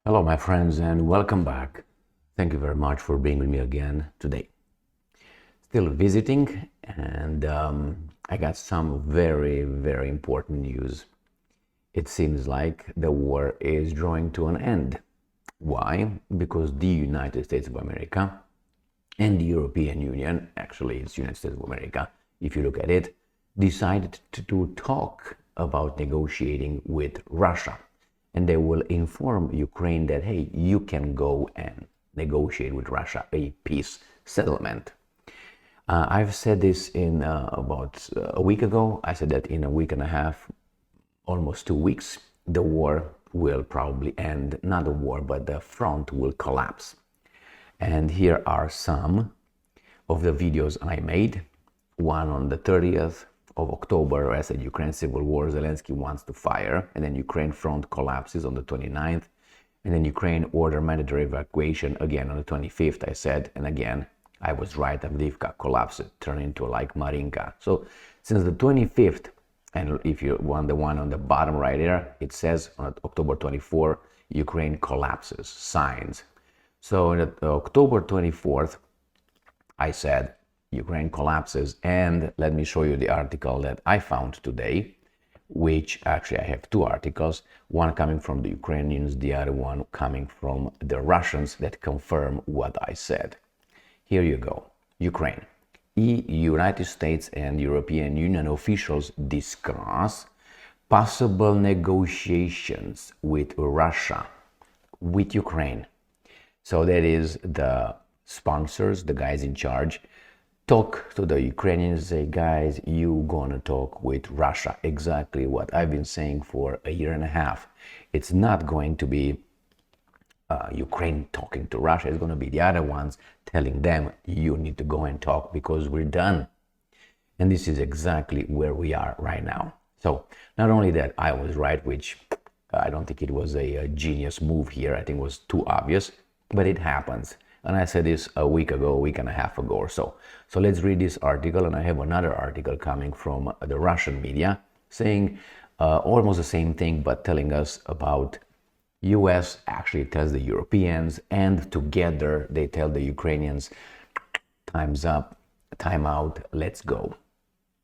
Hello, my friends, and welcome back. Thank you very much for being with me again today. Still visiting, and I got some very, very important news. It seems like the war is drawing to an end. Why? Because the United States of America and the European Union, actually it's United States of America, if you look at it, decided to talk about negotiating with Russia. And they will inform Ukraine that, hey, you can go and negotiate with Russia a peace settlement. I've said this in about a week ago. I said that in a week and a half, almost 2 weeks, the war will probably end. Not the war, but the front will collapse. And here are some of the videos I made. One on the 30th of October, I said Ukraine civil war, Zelensky wants to fire, and then Ukraine front collapses on the 29th, and then Ukraine order mandatory evacuation again on the 25th, I said, and again, I was right, Avdiivka collapsed, turned into like Marinka. So since the 25th, and if you want the one on the bottom right there, it says on October 24, Ukraine collapses, signs. So on October 24th, I said, Ukraine collapses, and let me show you the article that I found today, which actually I have two articles, one coming from the Ukrainians, the other one coming from the Russians that confirm what I said. Here you go. Ukraine. United States and European Union officials discuss possible negotiations with Russia, with Ukraine. So that is the sponsors, the guys in charge, talk to the Ukrainians, say, guys, you gonna talk with Russia. Exactly what I've been saying for a year and a half. It's not going to be Ukraine talking to Russia. It's gonna be the other ones telling them, you need to go and talk because we're done. And this is exactly where we are right now. So not only that I was right, which I don't think it was a genius move here. I think it was too obvious, but it happens. And I said this a week ago, a week and a half ago or so. So let's read this article, and I have another article coming from the Russian media saying almost the same thing, but telling us about US actually tells the Europeans, and together they tell the Ukrainians, time's up, time out, let's go.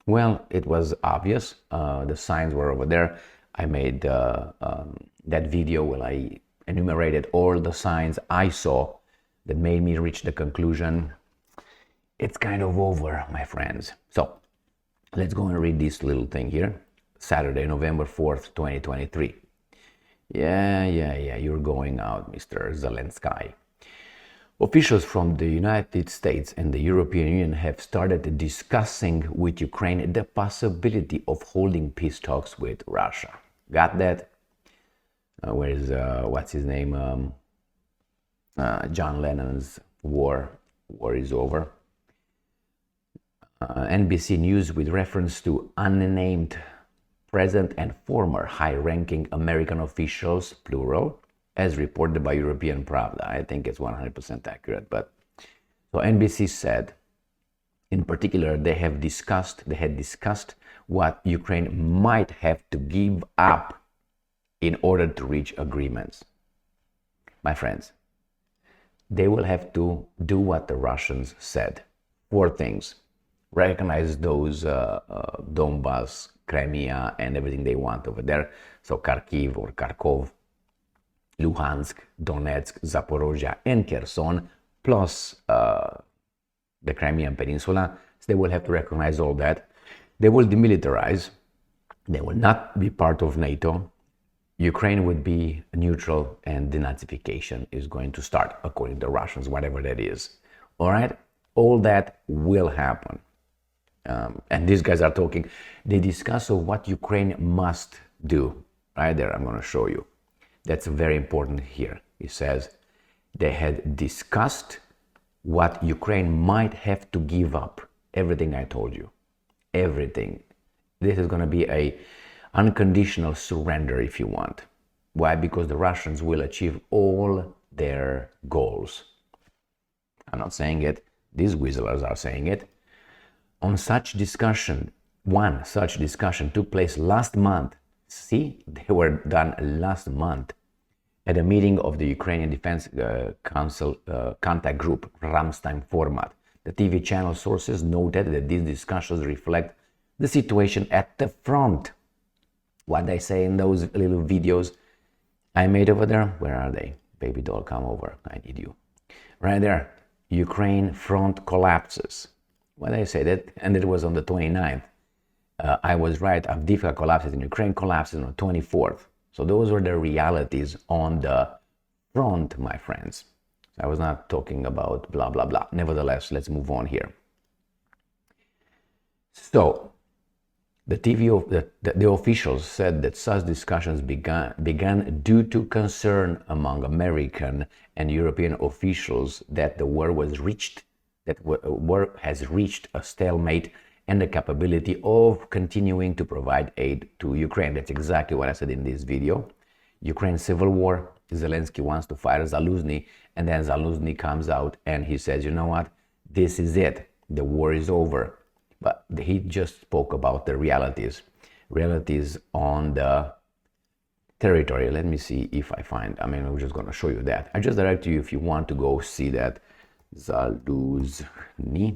Well, it was obvious. The signs were over there. I made that video where I enumerated all the signs I saw that made me reach the conclusion it's kind of over, my friends. So let's go and read this little thing here. Saturday, November 4th, 2023. Yeah, you're going out, Mr. Zelensky. Officials from the United States and the European Union have started discussing with Ukraine the possibility of holding peace talks with Russia. Got that? Where's, what's his name? John Lennon's war is over. NBC News, with reference to unnamed present and former high-ranking American officials, plural, as reported by European Pravda. I think it's 100% accurate. But so NBC said, in particular, they had discussed what Ukraine might have to give up in order to reach agreements. My friends, they will have to do what the Russians said. 4 things. Recognize those Donbas, Crimea, and everything they want over there. So Kharkiv or Kharkov, Luhansk, Donetsk, Zaporozhye, and Kherson, plus the Crimean Peninsula. So they will have to recognize all that. They will demilitarize. They will not be part of NATO. Ukraine would be neutral, and denazification is going to start, according to the Russians, whatever that is. All right? All that will happen. And these guys are talking. They discuss what Ukraine must do. Right there, I'm going to show you. That's very important here. It says they had discussed what Ukraine might have to give up. Everything I told you. Everything. This is going to be a unconditional surrender, if you want. Why? Because the Russians will achieve all their goals. I'm not saying it. These whistlers are saying it. On such discussion, one such discussion took place last month. See, they were done last month At a meeting of the Ukrainian Defense Council contact group, Ramstein format, the TV channel sources noted that these discussions reflect the situation at the front. What they say in those little videos I made over there, where are they? Baby doll, come over, I need you. Right there, Ukraine front collapses. What I say that, and it was on the 29th. I was right, Avdiivka collapses in Ukraine, collapses on the 24th. So those were the realities on the front, my friends. I was not talking about blah, blah, blah. Nevertheless, let's move on here. So the officials said that such discussions began due to concern among American and European officials that the war has reached a stalemate and the capability of continuing to provide aid to Ukraine. That's exactly what I said in this video. Ukraine civil war, Zelensky wants to fire Zaluzny, and then Zaluzny comes out and he says, you know what, this is it, the war is over. But he just spoke about the realities on the territory. Let me see if I find, I'm just going to show you that. I just direct you if you want to go see that. Zaluzny.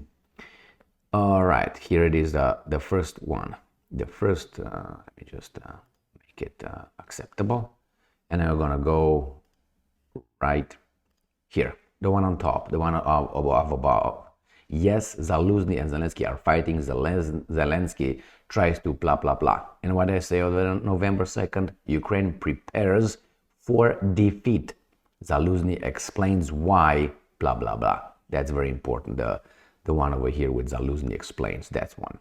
All right, here it is, the first one. The first, let me just make it acceptable. And I'm going to go right here, the one on top, the one above. Yes, Zaluzny and Zelensky are fighting. Zelensky tries to blah, blah, blah. And what I say on November 2nd, Ukraine prepares for defeat. Zaluzny explains why, blah, blah, blah. That's very important. The one over here with Zaluzny explains, that's one.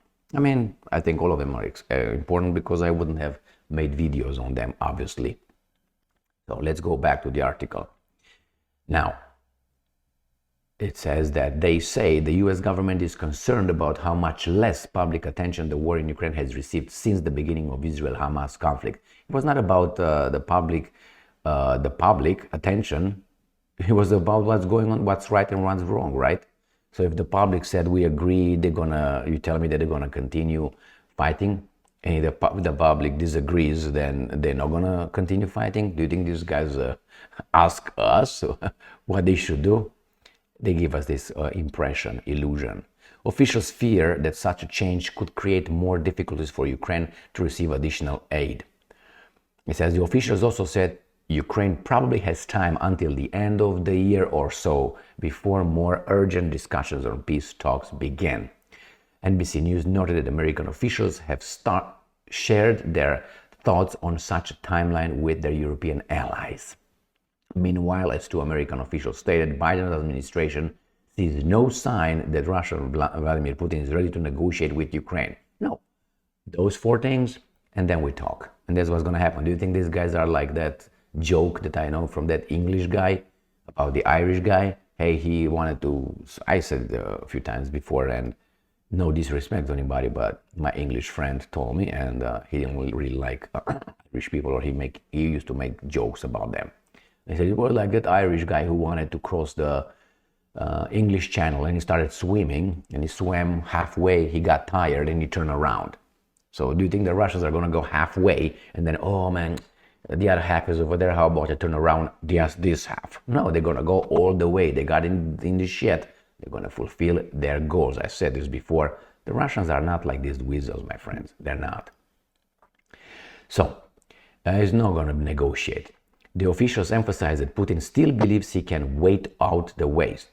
I think all of them are important because I wouldn't have made videos on them, obviously. So let's go back to the article. Now, it says that they say the US government is concerned about how much less public attention the war in Ukraine has received since the beginning of Israel-Hamas conflict. It was not about the public attention. It was about what's going on, what's right and what's wrong, right? So if the public said we agree, you tell me that they're gonna continue fighting, and if the public disagrees, then they're not gonna continue fighting. Do you think these guys ask us what they should do? They give us this illusion. Officials fear that such a change could create more difficulties for Ukraine to receive additional aid. It says the officials also said Ukraine probably has time until the end of the year or so before more urgent discussions on peace talks begin. NBC News noted that American officials have shared their thoughts on such a timeline with their European allies. Meanwhile, as two American officials stated, Biden's administration sees no sign that Russian Vladimir Putin is ready to negotiate with Ukraine. No. Those four things, and then we talk. And that's what's going to happen. Do you think these guys are like that joke that I know from that English guy about the Irish guy? Hey, he wanted to, I said a few times before, and no disrespect to anybody, but my English friend told me, and he didn't really like Irish people, or he used to make jokes about them. He said it was like that Irish guy who wanted to cross the English Channel, and he started swimming, and he swam halfway, he got tired, and he turned around. So do you think the Russians are going to go halfway and then, oh man, the other half is over there, how about I turn around just this half? No, they're going to go all the way. They got in the shit. They're going to fulfill their goals. I said this before. The Russians are not like these weasels, my friends. They're not. So, he's not going to negotiate. The officials emphasize that Putin still believes he can wait out the West.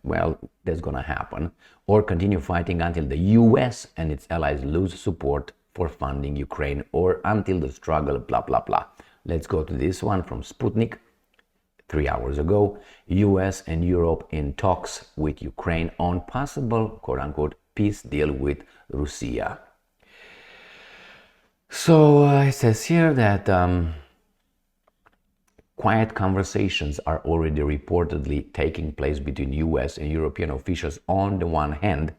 Well, that's going to happen. Or continue fighting until the US and its allies lose support for funding Ukraine, or until the struggle, blah, blah, blah. Let's go to this one from Sputnik. 3 hours ago, US and Europe in talks with Ukraine on possible, quote-unquote, peace deal with Russia. So it says here that quiet conversations are already reportedly taking place between US and European officials on the one hand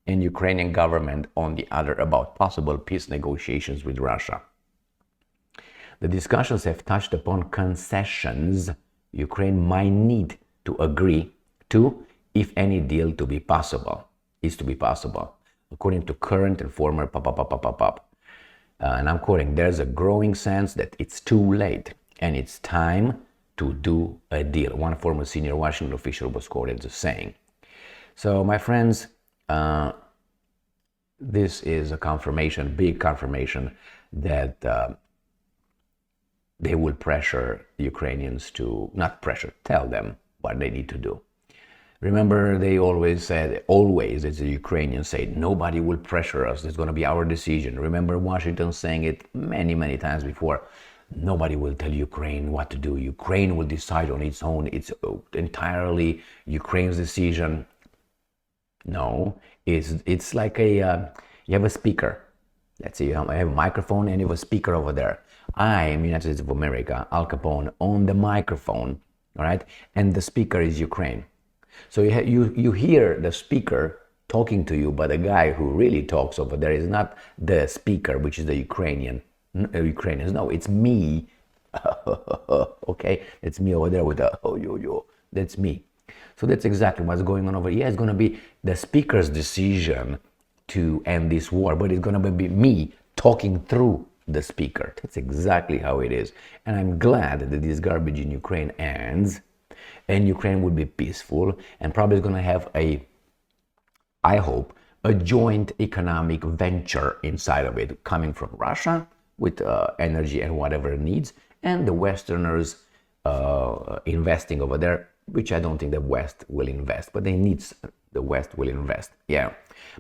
and Ukrainian government on the other about possible peace negotiations with Russia. The discussions have touched upon concessions Ukraine might need to agree to if any deal is to be possible. According to current and former and I'm quoting, there's a growing sense that it's too late and it's time to do a deal. One former senior Washington official was quoted as saying. So, my friends, this is a confirmation, big confirmation, that they will pressure Ukrainians to, not pressure, tell them what they need to do. Remember, they always said, as the Ukrainians say, nobody will pressure us. It's going to be our decision. Remember Washington saying it many, many times before. Nobody will tell Ukraine what to do. Ukraine will decide on its own. It's entirely Ukraine's decision. No, it's like you have a speaker. Let's say you have a microphone and you have a speaker over there. I am United States of America, Al Capone, on the microphone, all right? And the speaker is Ukraine. So you hear the speaker talking to you, but the guy who really talks over there is not the speaker, which is the Ukrainians. No, it's me. Okay, it's me over there with the That's me. So that's exactly what's going on over here. It's going to be the speaker's decision to end this war, but it's going to be me talking through the speaker. That's exactly how it is. And I'm glad that this garbage in Ukraine ends, and Ukraine will be peaceful, and probably is going to have I hope, a joint economic venture inside of it, coming from Russia with energy and whatever it needs, and the Westerners investing over there, which I don't think the West will invest, but the West will invest, yeah.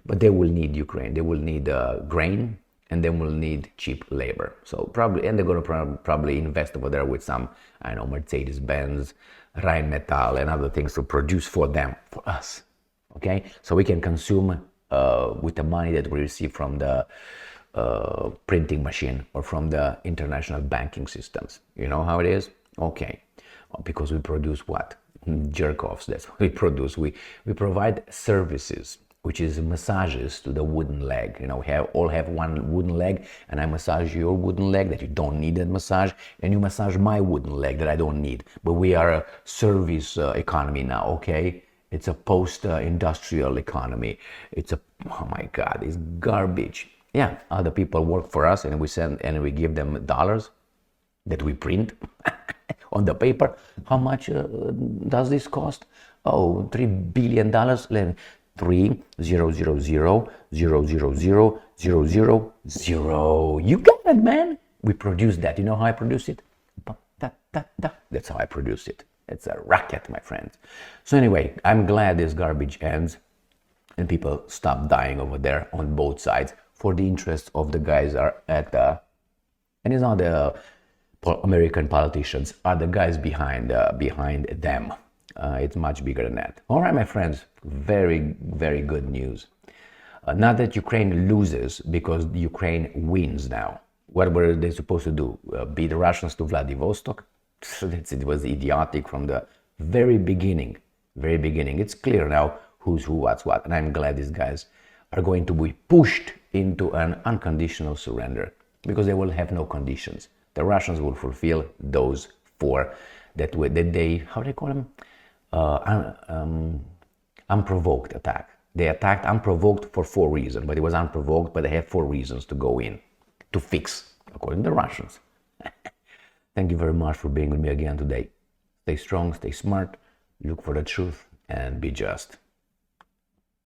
But they will need Ukraine. They will need grain, and they will need cheap labor. So probably, and they're going to probably invest over there with some, I know, Mercedes-Benz, Rheinmetall, and other things to produce for them, for us. Okay, so we can consume with the money that we receive from the printing machine or from the international banking systems. You know how it is? Okay, because we produce what? Jerk-offs. That's what we produce. We provide services, which is massages to the wooden leg. You know, we all have one wooden leg, and I massage your wooden leg that you don't need that massage, and you massage my wooden leg that I don't need. But we are a service economy now, okay? It's a post-industrial economy. It's oh my God, it's garbage. Yeah, other people work for us, and we give them dollars that we print on the paper. How much does this cost? Oh, $3 billion. 3,000,000,000,000. You got it, man. We produce that. You know how I produce it? That's how I produce it. It's a racket, my friends. So anyway, I'm glad this garbage ends and people stop dying over there on both sides for the interests of the guys are at and it's not the American politicians, are the guys behind them. It's much bigger than that. All right, my friends, very, very good news. Not that Ukraine loses, because Ukraine wins now. What were they supposed to do? Beat the Russians to Vladivostok? It was idiotic from the very beginning. It's clear now who's who, what's what. And I'm glad these guys are going to be pushed into an unconditional surrender, because they will have no conditions. The Russians will fulfill those four that they, how do they call them? Unprovoked attack. They attacked unprovoked for 4 reasons, but it was unprovoked, but they have 4 reasons to go in, to fix, according to the Russians. Thank you very much for being with me again today. Stay strong, stay smart, look for the truth, and be just.